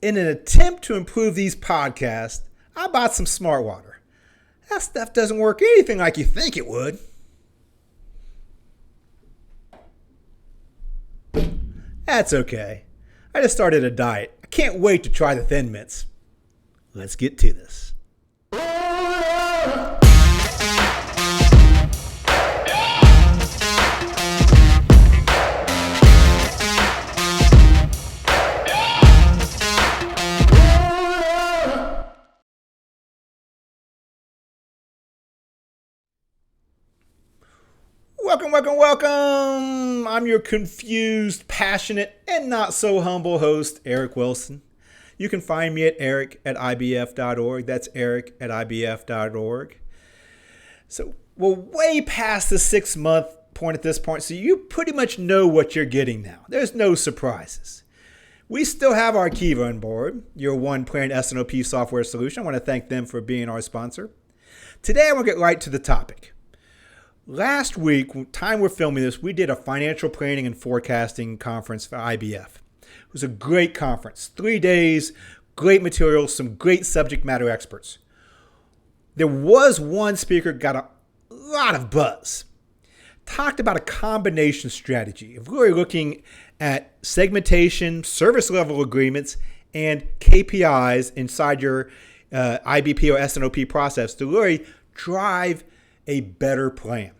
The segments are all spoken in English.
In an attempt to improve these podcasts, I bought some smart water. That stuff doesn't work anything like you think it would. That's okay. I just started a diet. I can't wait to try the Thin Mints. Let's get to this. Welcome. I'm your confused, passionate, and not so humble host, Eric Wilson. You can find me at eric@ibf.org. That's eric@ibf.org. So we're way past the 6-month point at this point, so you pretty much know what you're getting now. There's no surprises. We still have Arkiva on board, your one-plan S&OP software solution. I want to thank them for being our sponsor. Today, I want to get right to the topic. Last week, time we're filming this, we did a financial planning and forecasting conference for IBF. It was a great conference. 3 days, great material, some great subject matter experts. There was one speaker got a lot of buzz. Talked about a combination strategy of really looking at segmentation, service level agreements, and KPIs inside your IBP or S&OP process to really drive a better plan.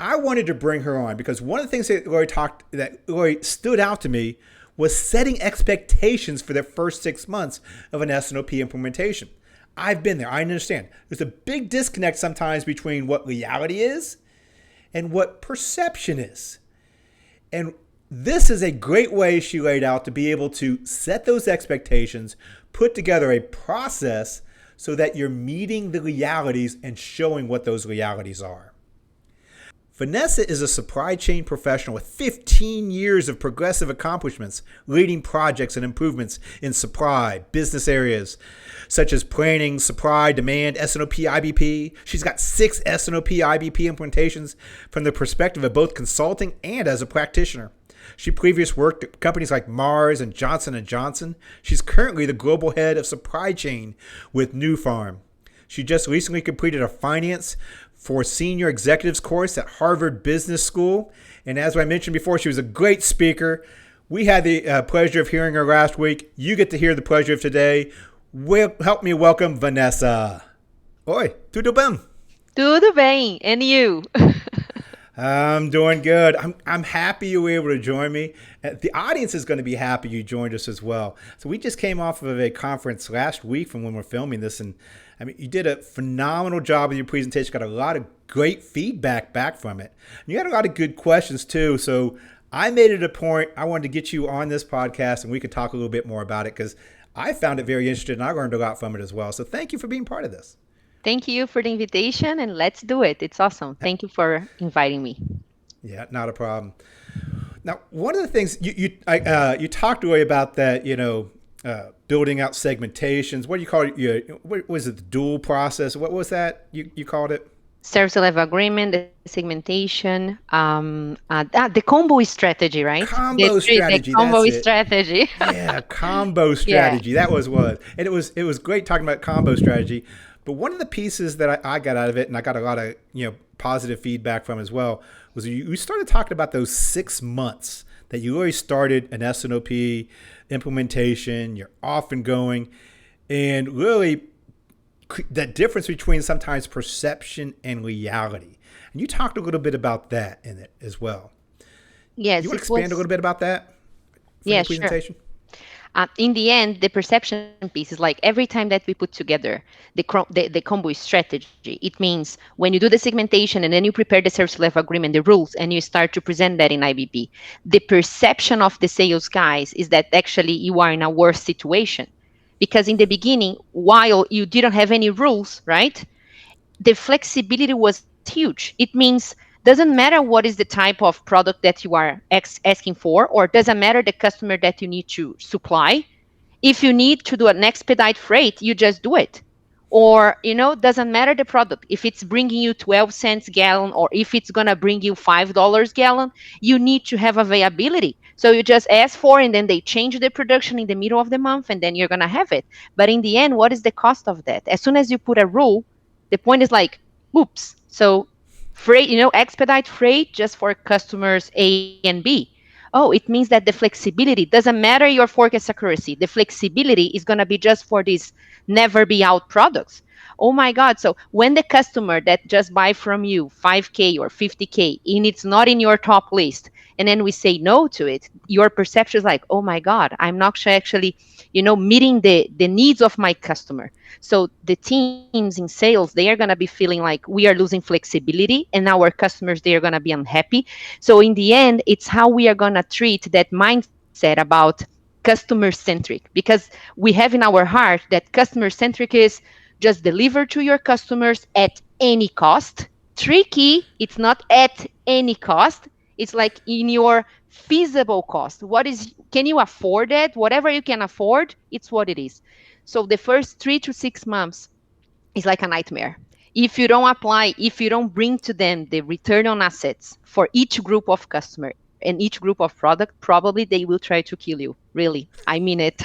I wanted to bring her on because one of the things that Lori stood out to me was setting expectations for the first 6 months of an S&OP implementation. I've been there. I understand. There's a big disconnect sometimes between what reality is and what perception is. And this is a great way she laid out to be able to set those expectations, put together a process so that you're meeting the realities and showing what those realities are. Vanessa is a supply chain professional with 15 years of progressive accomplishments, leading projects and improvements in supply, business areas such as planning, supply, demand, S&OP, IBP. She's got 6 S&OP, IBP implementations from the perspective of both consulting and as a practitioner. She previously worked at companies like Mars and Johnson & Johnson. She's currently the global head of supply chain with New Farm. She just recently completed a finance for senior executives course at Harvard Business School. And as I mentioned before, she was a great speaker. We had the pleasure of hearing her last week. You get to hear the pleasure of today. Help me welcome Vanessa. Oi, tudo bem? Tudo bem, and you? I'm doing good. I'm happy you were able to join me. The audience is going to be happy you joined us as well. So we just came off of a conference last week from when we're filming this, and I mean, you did a phenomenal job with your presentation. Got a lot of great feedback back from it. And you had a lot of good questions too. So I made it a point. I wanted to get you on this podcast, and we could talk a little bit more about it because I found it very interesting, and I learned a lot from it as well. So thank you for being part of this. Thank you for the invitation, and let's do it. It's awesome. Thank you for inviting me. Yeah, not a problem. Now, one of the things you talked to me about that, building out segmentations. What do you call it? What was it? The dual process? What was that you called it? Service level agreement, the segmentation, the combo strategy, right? Combo strategy. The combo strategy. Yeah, combo strategy. Yeah. That was what. And it was great talking about combo strategy. But one of the pieces that I got out of it, and I got a lot of positive feedback from as well, was you started talking about those 6 months that you already started an S&OP implementation. You're off and going, and really that difference between sometimes perception and reality. And you talked a little bit about that in it as well. Yes. You want to expand a little bit about that? Yeah, presentation? Sure. In the end, the perception piece is like every time that we put together the combo strategy, it means when you do the segmentation and then you prepare the service level agreement, the rules, and you start to present that in IBP, the perception of the sales guys is that actually you are in a worse situation. Because in the beginning, while you didn't have any rules, right, the flexibility was huge. It means doesn't matter what is the type of product that you are asking for, or doesn't matter the customer that you need to supply. If you need to do an expedite freight, you just do it. Or, doesn't matter the product, if it's bringing you 12 cents gallon or if it's going to bring you $5 gallon, you need to have availability. So you just ask for, and then they change the production in the middle of the month, and then you're going to have it. But in the end, what is the cost of that? As soon as you put a rule, the point is like, oops. So freight, expedite freight just for customers A and B. Oh, it means that the flexibility doesn't matter your forecast accuracy. The flexibility is going to be just for these never be out products. Oh my God. So when the customer that just buy from you 5K or 50K and it's not in your top list, and then we say no to it, your perception is like, oh my God, I'm not actually, meeting the needs of my customer. So the teams in sales, they are going to be feeling like we are losing flexibility, and our customers, they are going to be unhappy. So in the end, it's how we are going to treat that mindset about customer centric, because we have in our heart that customer centric is just deliver to your customers at any cost. Tricky, it's not at any cost. It's like in your feasible cost. Can you afford it? Whatever you can afford, it's what it is. So the first 3 to 6 months is like a nightmare. If you don't apply, if you don't bring to them the return on assets for each group of customer and each group of product, probably they will try to kill you. Really, I mean it.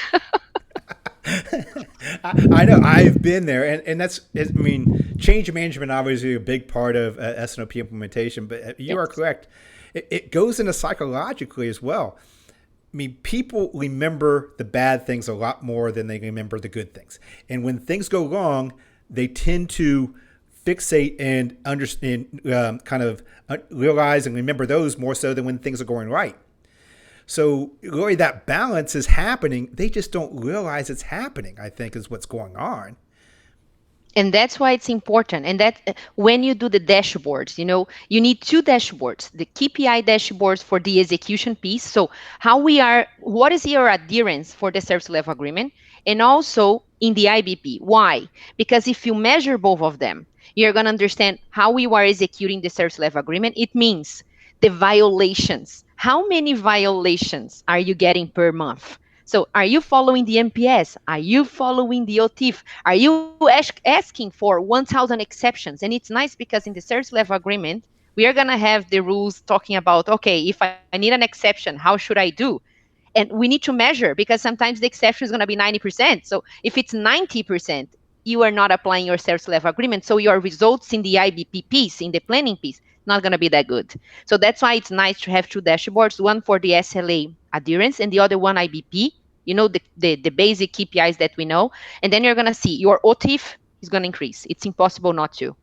I know I've been there, and I mean, change management obviously a big part of S&OP implementation, but you are Yes. correct. It goes into psychologically as well. I mean, people remember the bad things a lot more than they remember the good things. And when things go wrong, they tend to fixate and understand, kind of realize and remember those more so than when things are going right. So really, that balance is happening. They just don't realize it's happening, I think, is what's going on. And that's why it's important. And that when you do the dashboards, you need two dashboards: the KPI dashboards for the execution piece. So what is your adherence for the service level agreement? And also in the IBP. Why? Because if you measure both of them, you're going to understand how you are executing the service level agreement. It means the violations. How many violations are you getting per month? So are you following the MPS? Are you following the OTIF? Are you asking for 1,000 exceptions? And it's nice because in the service level agreement, we are going to have the rules talking about, okay, if I need an exception, how should I do? And we need to measure, because sometimes the exception is going to be 90%. So if it's 90%, you are not applying your service level agreement. So your results in the IBP piece, in the planning piece, not going to be that good. So that's why it's nice to have two dashboards, one for the SLA adherence and the other one IBP, the basic KPIs that we know. And then you're going to see your OTIF is going to increase. It's impossible not to.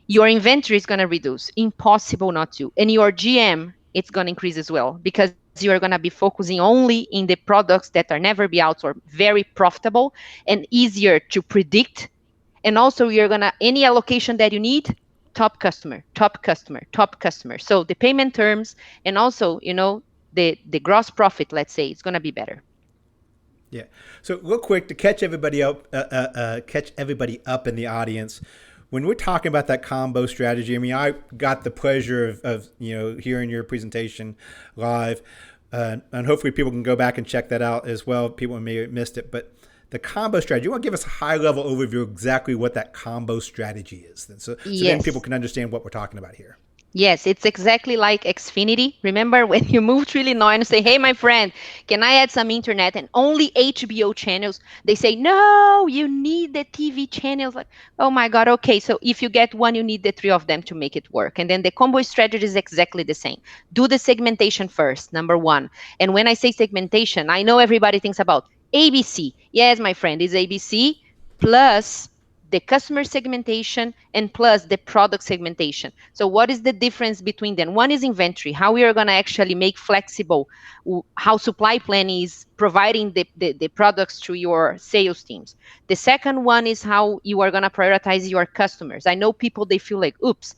Your inventory is going to reduce. Impossible not to. And your GM, it's going to increase as well, because you are going to be focusing only in the products that are never be out or very profitable and easier to predict. And also you're going to, any allocation that you need, top customer, top customer, top customer. So the payment terms, and also, the gross profit, let's say, it's going to be better. Yeah. So real quick to catch everybody up in the audience. When we're talking about that combo strategy, I mean, I got the pleasure of hearing your presentation live, and hopefully people can go back and check that out as well. People may have missed it, but the combo strategy. You want to give us a high level overview of exactly what that combo strategy is, then, so then people Yes. can understand what we're talking about here. Yes, it's exactly like Xfinity. Remember when you move to Illinois and say, hey, my friend, can I add some internet and only HBO channels? They say, no, you need the TV channels. Like, oh my God, okay. So if you get one, you need the three of them to make it work. And then the combo strategy is exactly the same. Do the segmentation first, number one. And when I say segmentation, I know everybody thinks about ABC. Yes, my friend, is ABC plus the customer segmentation and plus the product segmentation. So what is the difference between them? One is inventory, how we are going to actually make flexible how supply plan is providing the products to your sales teams. The second one is how you are going to prioritize your customers. I know people, they feel like, oops,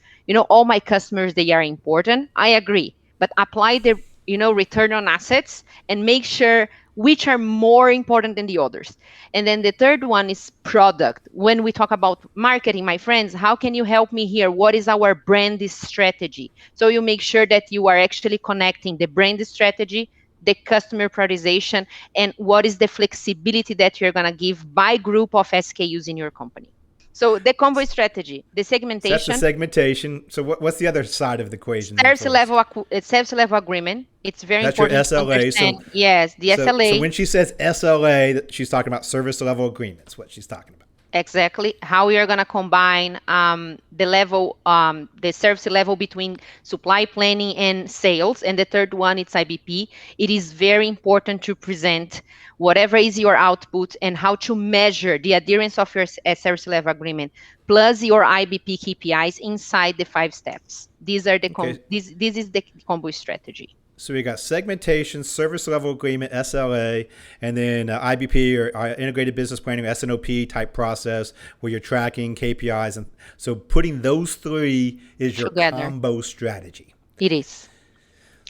all my customers, they are important. I agree, but apply the return on assets and make sure which are more important than the others. And then the third one is product. When we talk about marketing, my friends, how can you help me here? What is our brand strategy? So you make sure that you are actually connecting the brand strategy, the customer prioritization, and what is the flexibility that you're going to give by group of SKUs in your company. So the combo strategy, the So that's the segmentation, segmentation. So what's the other side of the equation then service for us? level, service level agreement. It's very That's your important to SLA. understand. Yes, the So SLA. when she says SLA, she's talking about service level agreements. What she's talking about. Exactly how we are going to combine the level, the service level between supply planning and sales. And the third one, it's IBP. It is very important to present whatever is your output and how to measure the adherence of your service level agreement plus your IBP KPIs inside the 5 steps. These are the Okay. this is the combo strategy. So we got segmentation, service level agreement, SLA, and then IBP or integrated business planning, S&OP type process where you're tracking KPIs. And so putting those three is your Together, combo strategy. it is.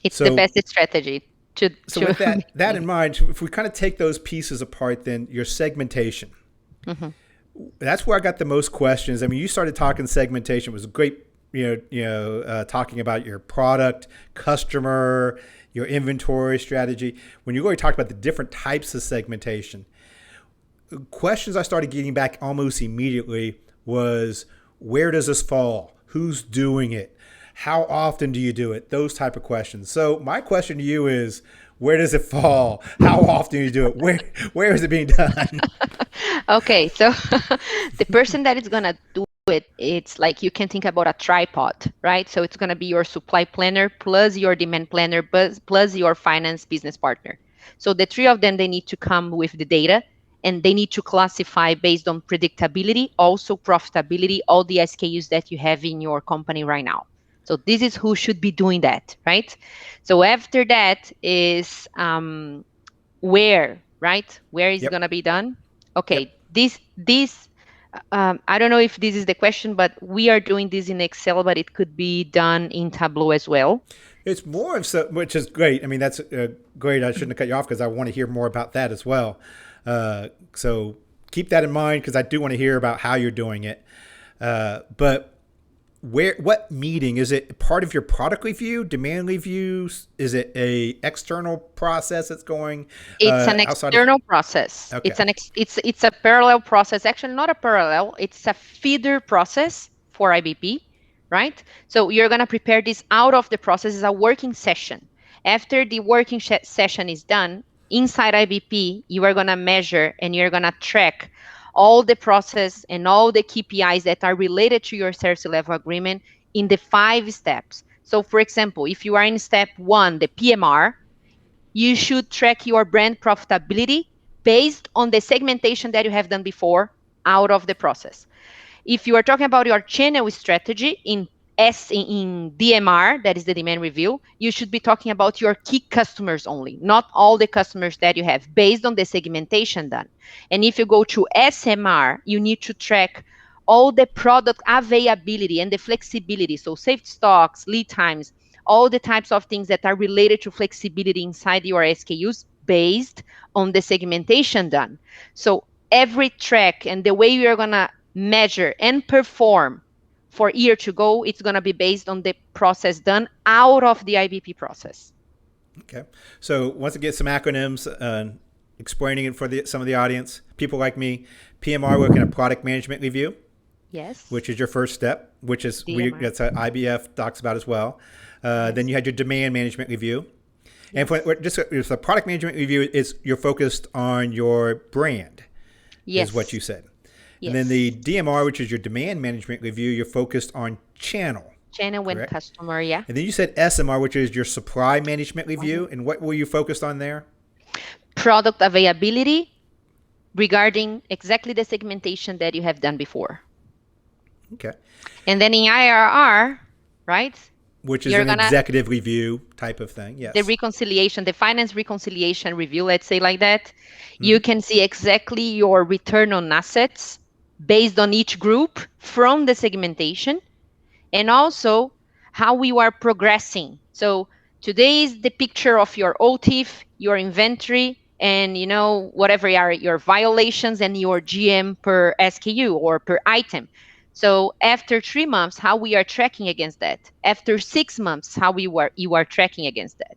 It's the So best strategy so with to that in mind, if we kind of take those pieces apart, then your segmentation. Mhm. That's where I got the most questions. I mean, you started talking segmentation. It was a great, talking about your product, customer, your inventory strategy. When you really talked about the different types of segmentation, questions I started getting back almost immediately was, where does this fall? Who's doing it? How often do you do it? Those type of questions. So my question to you is, where does it fall? How often do you do it? Where is it being done? Okay, so the person that is gonna do it, it's like you can think about a tripod, right? So it's gonna be your supply planner plus your demand planner plus your finance business partner. So the three of them, they need to come with the data and they need to classify based on predictability, also profitability, all the SKUs that you have in your company right now. So this is who should be doing that, right? So after that is where, right? Where is it Yep. gonna be done? Yep. Okay, this I don't know if this is the question, but we are doing this in Excel, but it could be done in Tableau as well. It's more of so, which is great. I mean, that's great. I shouldn't have cut you off because I want to hear more about that as well. So keep that in mind because I do want to hear about how you're doing it. But what meeting is it? Part of your product review, demand reviews? Is it a external process that's going It's an outside of? external process. Okay. It's a parallel process. Actually, not a parallel. It's a feeder process for IBP, right? So you're gonna prepare this out of the process as a working session. After the working session is done, inside IBP, you are gonna measure and you're gonna track all the process and all the KPIs that are related to your service level agreement in the 5 steps. So, for example, if you are in step 1, the PMR, you should track your brand profitability based on the segmentation that you have done before out of the process. If you are talking about your channel strategy in DMR, that is the demand review, you should be talking about your key customers only, not all the customers that you have based on the segmentation done. And if you go to SMR, you need to track all the product availability and the flexibility. So safety stocks, lead times, all the types of things that are related to flexibility inside your SKUs based on the segmentation done. So every track and the way we are going to measure and perform for year to go, it's going to be based on the process done out of the IBP process. Okay. So once again, some acronyms, explaining it for some of the audience, people like me. PMR, looking at product management review, Yes. which is your first step, which is DMR. that's what IBF talks about as well. Then you had your demand management review. And for just the product management review is you're focused on your brand, Yes. is what you said. Yes. And then the DMR, which is your demand management review, you're focused on channel. Channel and customer, yeah. And then you said SMR, which is your supply management review. And what were you focused on there? Product availability regarding exactly the segmentation that you have done before. Okay. And then in IRR, right? Which is an executive review type of thing, yes. The reconciliation, the finance reconciliation review, let's say like that. Mm-hmm. You can see exactly your return on assets based on each group from the segmentation and also how we are progressing. So today is the picture of your OTIF, your inventory, and whatever are your violations and your GM per SKU or per item. So after 3 months, how we are tracking against that. After 6 months, how you are tracking against that.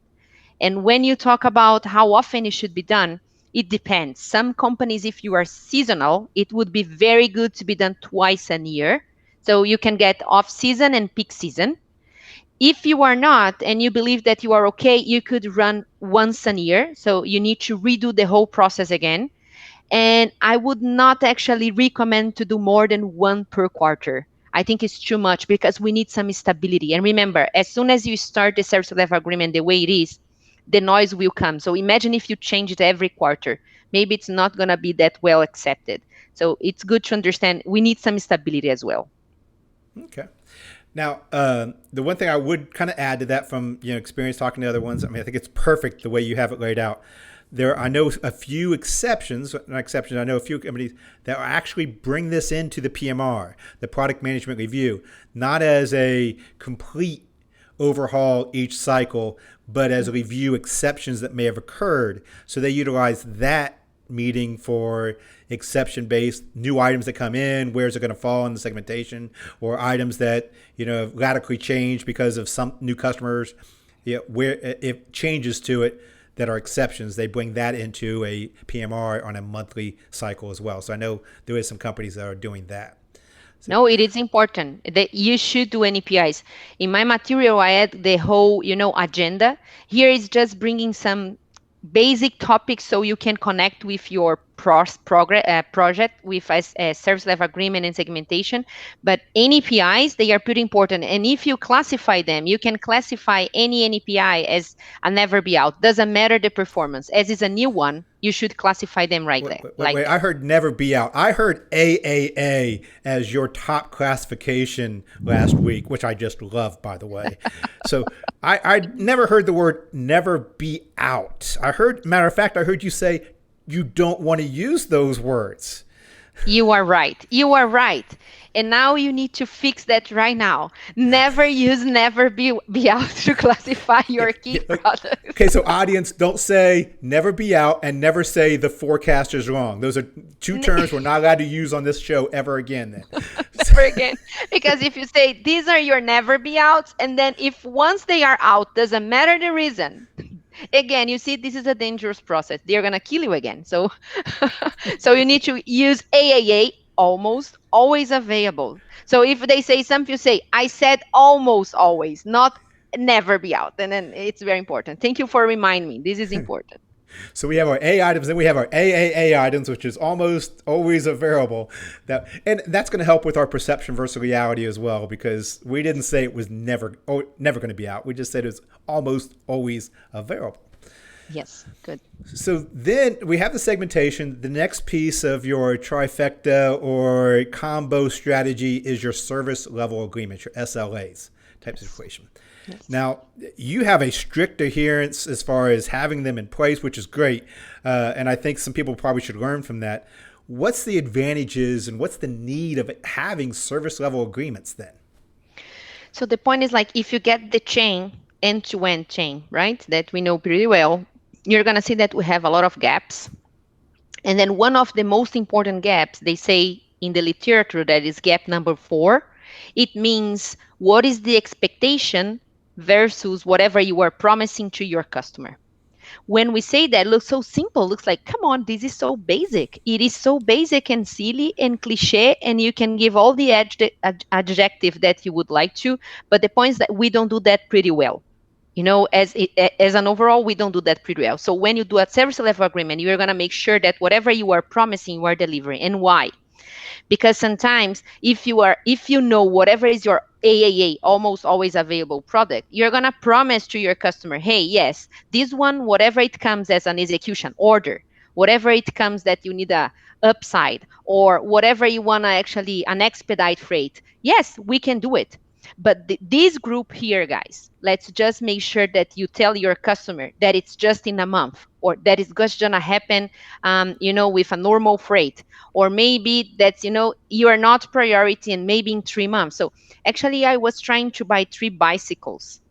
And when you talk about how often it should be done, it depends. Some companies, if you are seasonal, it would be very good to be done twice a year. So you can get off season and peak season. If you are not and you believe that you are okay, you could run once a year. So you need to redo the whole process again. And I would not actually recommend to do more than one per quarter. I think it's too much because we need some stability. And remember, as soon as you start the service level agreement the way it is, the noise will come. So imagine if you change it every quarter. Maybe it's not going to be that well accepted. So it's good to understand we need some stability as well. Okay. Now, the one thing I would kind of add to that from experience talking to other ones, I mean, I think it's perfect the way you have it laid out. I know a few exceptions, not exceptions. I know a few companies that actually bring this into the PMR, the Product Management Review, not as a complete overhaul each cycle, but as a review exceptions that may have occurred. So they utilize that meeting for exception-based new items that come in, where's it going to fall in the segmentation, or items that have radically changed because of some new customers, where if changes to it that are exceptions, they bring that into a PMR on a monthly cycle as well. So I know there is some companies that are doing that. So, no, it is important that you should do NPIs. In my material, I add the whole, agenda. Here is just bringing some basic topics so you can connect with your project with a service level agreement and segmentation. But NPIs, they are pretty important. And if you classify them, you can classify any NPI as a never be out. Doesn't matter the performance. As is a new one, you should classify them right there. Wait. I heard never be out. I heard AAA as your top classification last week, which I just love, by the way. So I never heard the word never be out. Matter of fact, I heard you say you don't want to use those words. You are right. You are right. And now you need to fix that right now. Never use never be out to classify your key product. Okay, so audience, don't say never be out and never say the forecaster's wrong. Those are two terms we're not allowed to use on this show ever again then. Never again. Because if you say these are your never be outs, and then if once they are out, doesn't matter the reason, again, you see, this is a dangerous process. They're going to kill you again. So so you need to use AAA, almost always available. So if they say something, you say, I said almost always, not never be out. And then it's very important. Thank you for reminding me. This is important. So we have our A items, then we have our AAA items, which is almost always available. And that's going to help with our perception versus reality as well, because we didn't say it was never going to be out. We just said it was almost always available. Yes, good. So then we have the segmentation. The next piece of your trifecta or combo strategy is your service level agreements, your SLAs type situation. Yes. Now, you have a strict adherence as far as having them in place, which is great. And I think some people probably should learn from that. What's the advantages and what's the need of having service level agreements then? So the point is, like, if you get the chain, end-to-end chain, right, that we know pretty well, you're going to see that we have a lot of gaps. And then one of the most important gaps, they say in the literature, that is gap number 4. It means what is the expectation versus whatever you are promising to your customer. When we say that, it looks so simple, looks like, come on, this is so basic. It is so basic and silly and cliche, and you can give all the adjective that you would like to, but the point is that we don't do that pretty well. As an overall, we don't do that pretty well. So when you do a service level agreement, you're going to make sure that whatever you are promising, you are delivering. And why? Because sometimes if you know whatever is your AAA, almost always available product, you're going to promise to your customer, hey, yes, this one, whatever it comes as an execution order, whatever it comes that you need a upside, or whatever you want to actually an expedite freight, yes, we can do it. But this group here, guys, let's just make sure that you tell your customer that it's just in a month, or that it's just gonna happen, with a normal freight, or maybe that's, you are not priority and maybe in 3 months. So actually, I was trying to buy 3 bicycles,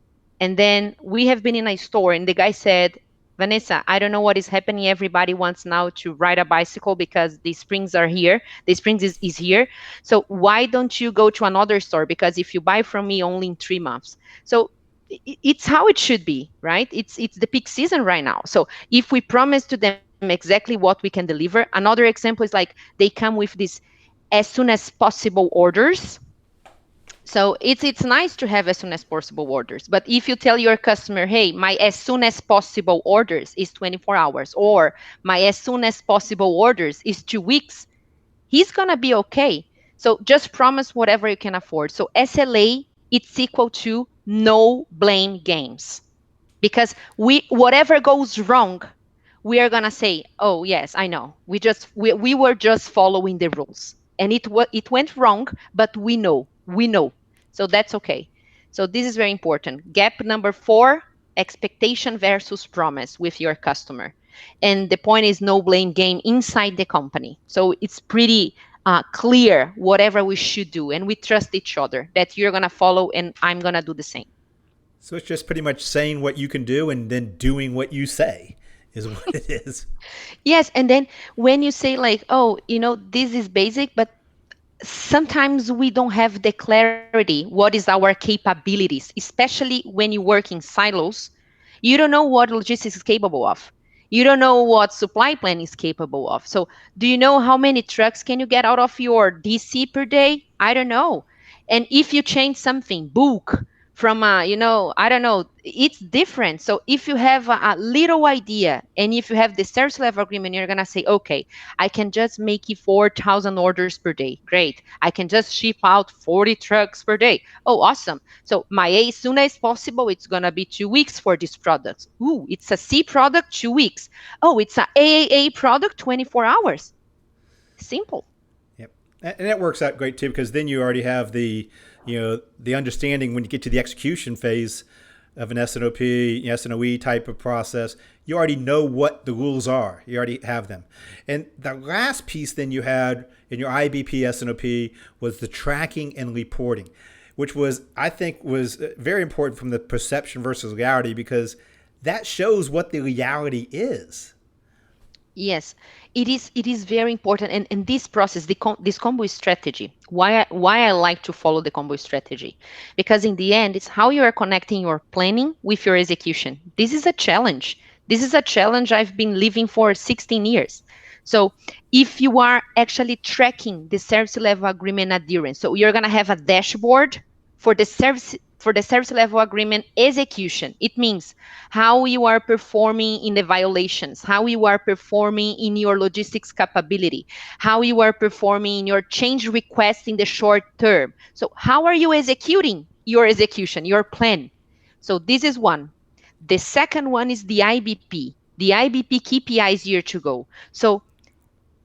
and then we have been in a store, and the guy said, Vanessa, I don't know what is happening. Everybody wants now to ride a bicycle because the springs are here. The springs is here. So why don't you go to another store? Because if you buy from me only in 3 months. So it's how it should be, right? It's the peak season right now. So if we promise to them exactly what we can deliver, another example is like they come with this as soon as possible orders. So it's nice to have as soon as possible orders, but if you tell your customer, hey, my as soon as possible orders is 24 hours, or my as soon as possible orders is 2 weeks, he's gonna be okay. So just promise whatever you can afford. So SLA, it's equal to no blame games, because we whatever goes wrong, we are gonna say, oh yes, I know, we were just following the rules, and it went wrong, but we know, so that's okay. So this is very important. Gap number 4: expectation versus promise with your customer. And the point is no blame game inside the company, so it's pretty clear whatever we should do, and we trust each other that you're gonna follow and I'm gonna do the same. So it's just pretty much saying what you can do and then doing what you say is what it is. Yes, and then when you say like, oh, this is basic, but sometimes we don't have the clarity what is our capabilities, especially when you work in silos. You don't know what logistics is capable of. You don't know what supply plan is capable of. So do you know how many trucks can you get out of your DC per day? I don't know. And if you change something, book from I don't know, it's different. So if you have a little idea, and if you have the service level agreement, you're gonna say, okay, I can just make it 4,000 orders per day. Great. I can just ship out 40 trucks per day. Oh, awesome. So my as soon as possible, it's going to be 2 weeks for this product. Ooh, it's a C product, 2 weeks. Oh, it's a AAA product, 24 hours. Simple. Yep. And that works out great too, because then you already have the understanding when you get to the execution phase of an S&OP, S&OE type of process. You already know what the rules are. You already have them. And the last piece then you had in your IBP S&OP was the tracking and reporting, which was, I think, was very important from the perception versus reality, because that shows what the reality is. Yes, it is very important, and this process, this combo strategy. Why I like to follow the combo strategy, because in the end, it's how you are connecting your planning with your execution. This is a challenge. This is a challenge I've been living for 16 years. So if you are actually tracking the service level agreement adherence, so you're gonna have a dashboard for the service level agreement execution. It means how you are performing in the violations, how you are performing in your logistics capability, how you are performing in your change requests in the short term. So how are you executing your execution, your plan? So this is one. The second one is the IBP. The IBP KPIs year to go. So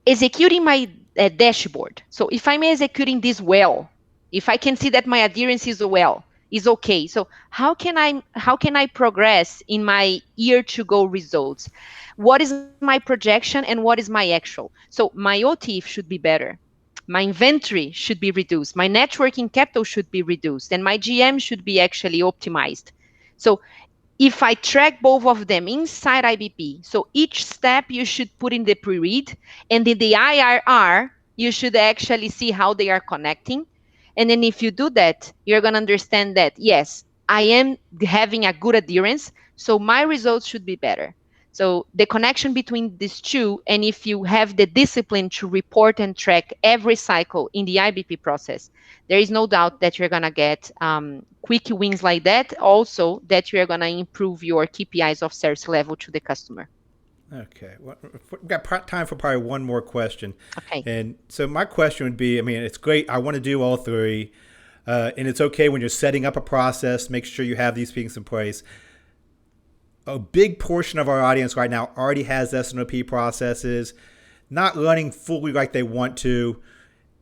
executing my dashboard. So if I'm executing this well, if I can see that my adherence is okay. So how can I progress in my year to go results? What is my projection and what is my actual? So my OTIF should be better. My inventory should be reduced. My networking capital should be reduced, and my GM should be actually optimized. So if I track both of them inside IBP, so each step you should put in the pre-read, and in the IRR, you should actually see how they are connecting. And then if you do that, you're going to understand that, yes, I am having a good adherence, so my results should be better. So the connection between these two, and if you have the discipline to report and track every cycle in the IBP process, there is no doubt that you're going to get quick wins like that. Also, that you're going to improve your KPIs of service level to the customer. Okay. Well, we've got time for probably one more question. Okay. And so my question would be, I mean, it's great. I want to do all three. And it's okay when you're setting up a process, make sure you have these things in place. A big portion of our audience right now already has S&OP processes, not running fully like they want to.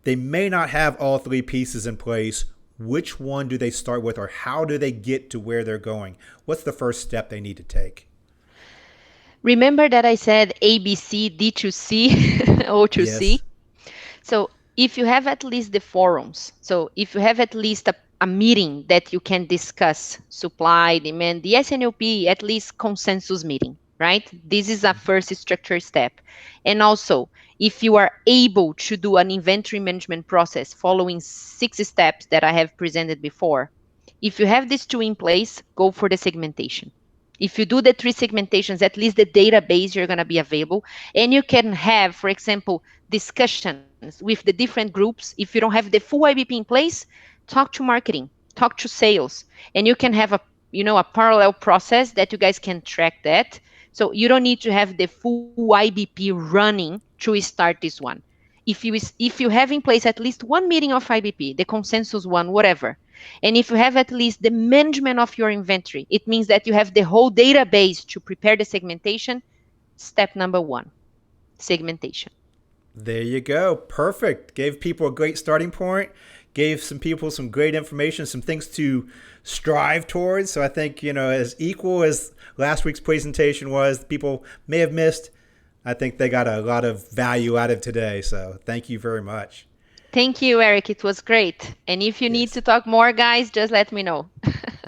They may not have all three pieces in place. Which one do they start with, or how do they get to where they're going? What's the first step they need to take? Remember that I said ABC, D2C, O2C? Yes. So if you have at least the forums, so if you have at least a meeting that you can discuss supply, demand, the S&OP, at least consensus meeting, right? This is a first structure step. And also, if you are able to do an inventory management process following 6 steps that I have presented before, If you have these two in place, go for the segmentation. If you do the 3 segmentations, at least the database you're going to be available. And you can have, for example, discussions with the different groups. If you don't have the full IBP in place, talk to marketing, talk to sales, and you can have a parallel process that you guys can track that. So you don't need to have the full IBP running to start this one. If you have in place at least one meeting of IBP, the consensus one, whatever, and if you have at least the management of your inventory, it means that you have the whole database to prepare the segmentation. Step number 1, segmentation. There you go. Perfect. Gave people a great starting point. Gave some people some great information, some things to strive towards. So I think, as equal as last week's presentation was, people may have missed. I think they got a lot of value out of today. So thank you very much. Thank you, Eric. It was great. And if you need to talk more, guys, just let me know.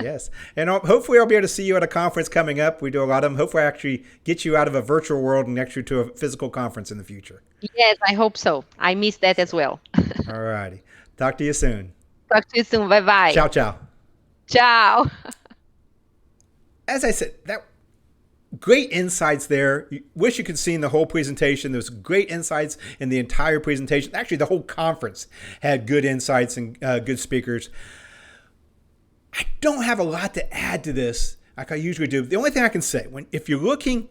Yes. And hopefully I'll be able to see you at a conference coming up. We do a lot of them. Hopefully I actually get you out of a virtual world and actually to a physical conference in the future. Yes, I hope so. I miss that as well. All righty. Talk to you soon. Talk to you soon. Bye-bye. Ciao, ciao. Ciao. As I said, that great insights there. Wish you could see the whole presentation. There's great insights in the entire presentation. Actually, the whole conference had good insights and good speakers. I don't have a lot to add to this like I usually do. The only thing I can say, if you're looking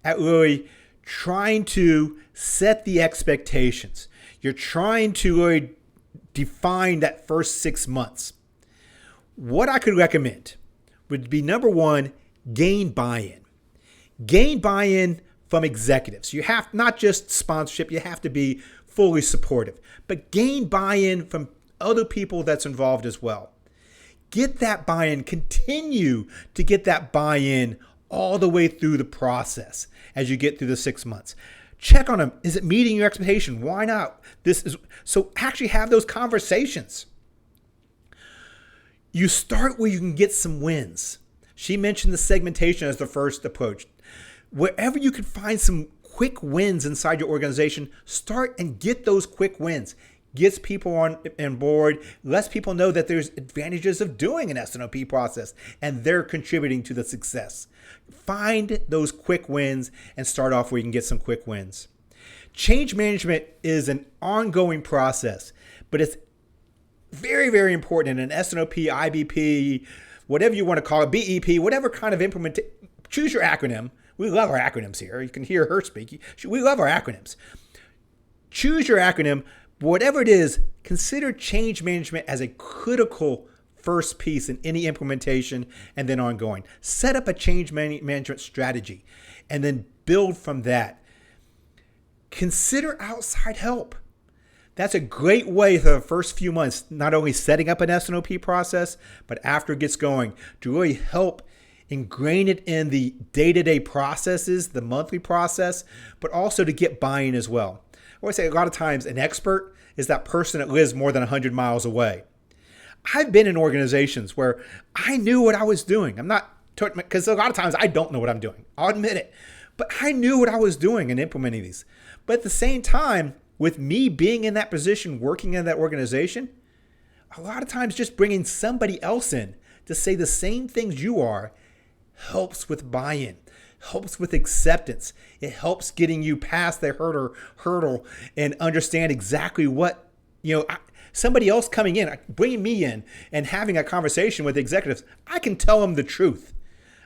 at really trying to set the expectations, you're trying to really define that first 6 months, what I could recommend would be, number 1, gain buy-in. Gain buy-in from executives. You have not just sponsorship, you have to be fully supportive, but gain buy-in from other people that's involved as well. Get that buy-in, continue to get that buy-in all the way through the process as you get through the 6 months. Check on them. Is it meeting your expectation? Why not? So actually have those conversations. You start where you can get some wins. She mentioned the segmentation as the first approach. Wherever you can find some quick wins inside your organization, start and get those quick wins. Gets people on board, lets people know that there's advantages of doing an S&OP process and they're contributing to the success. Find those quick wins and start off where you can get some quick wins. Change management is an ongoing process, but it's very, very important in an S&OP, IBP, whatever you want to call it, BEP, whatever kind of implementation. Choose your acronym. We love our acronyms here. You can hear her speak. We love our acronyms. Choose your acronym. Whatever it is, consider change management as a critical first piece in any implementation and then ongoing. Set up a change management strategy and then build from that. Consider outside help. That's a great way for the first few months, not only setting up an S&OP process, but after it gets going, to really help ingrain it in the day-to-day processes, the monthly process, but also to get buy-in as well. I always say a lot of times an expert is that person that lives more than 100 miles away. I've been in organizations where I knew what I was doing. I'm not, because a lot of times I don't know what I'm doing. I'll admit it. But I knew what I was doing in implementing these. But at the same time, with me being in that position, working in that organization, a lot of times just bringing somebody else in to say the same things you are helps with buy-in, helps with acceptance. It helps getting you past the hurdle and understand exactly what, somebody else coming in, bringing me in and having a conversation with executives. I can tell them the truth.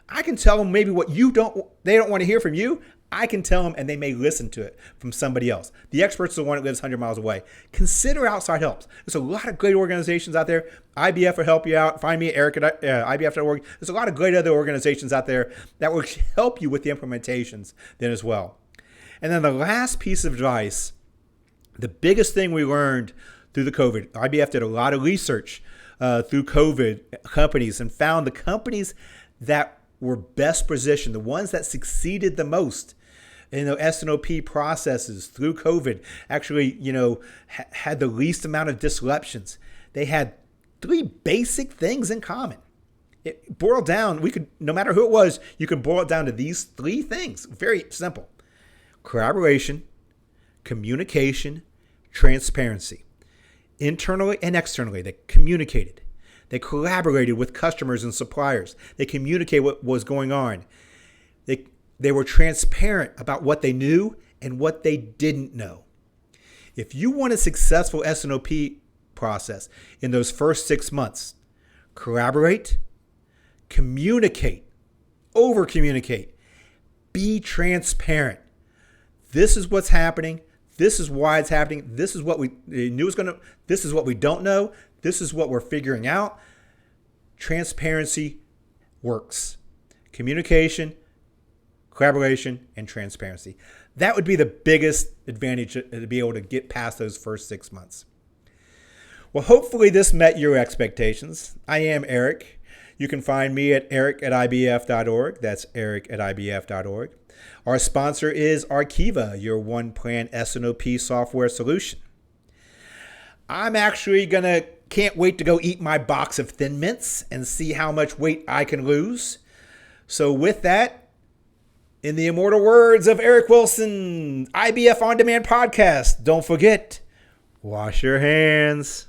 I can tell them maybe what they don't want to hear from you. I can tell them and they may listen to it from somebody else. The expert's the one that lives 100 miles away. Consider outside help. There's a lot of great organizations out there. IBF will help you out. Find me at Eric at IBF.org. There's a lot of great other organizations out there that will help you with the implementations then as well. And then the last piece of advice, the biggest thing we learned through the COVID, IBF did a lot of research through COVID companies and found the companies that were best positioned, the ones that succeeded the most in the S&OP processes through COVID, actually, had the least amount of disruptions. They had 3 basic things in common. It boiled down, no matter who it was, you can boil it down to these 3 things. Very simple. Collaboration, communication, transparency. Internally and externally, they communicated. They collaborated with customers and suppliers. They communicated what was going on. They were transparent about what they knew and what they didn't know. If you want a successful S&OP process in those first 6 months, collaborate, communicate, over-communicate, be transparent. This is what's happening. This is why it's happening. This is what we knew was going to, this is what we don't know. This is what we're figuring out. Transparency works. Communication, collaboration, and transparency. That would be the biggest advantage to be able to get past those first 6 months. Well, hopefully this met your expectations. I am Eric. You can find me at eric@ibf.org. That's eric@ibf.org. Our sponsor is Arkiva, your one-plan S&OP software solution. I'm actually can't wait to go eat my box of Thin Mints and see how much weight I can lose. So with that, in the immortal words of Eric Wilson, IBF On Demand Podcast, don't forget, wash your hands.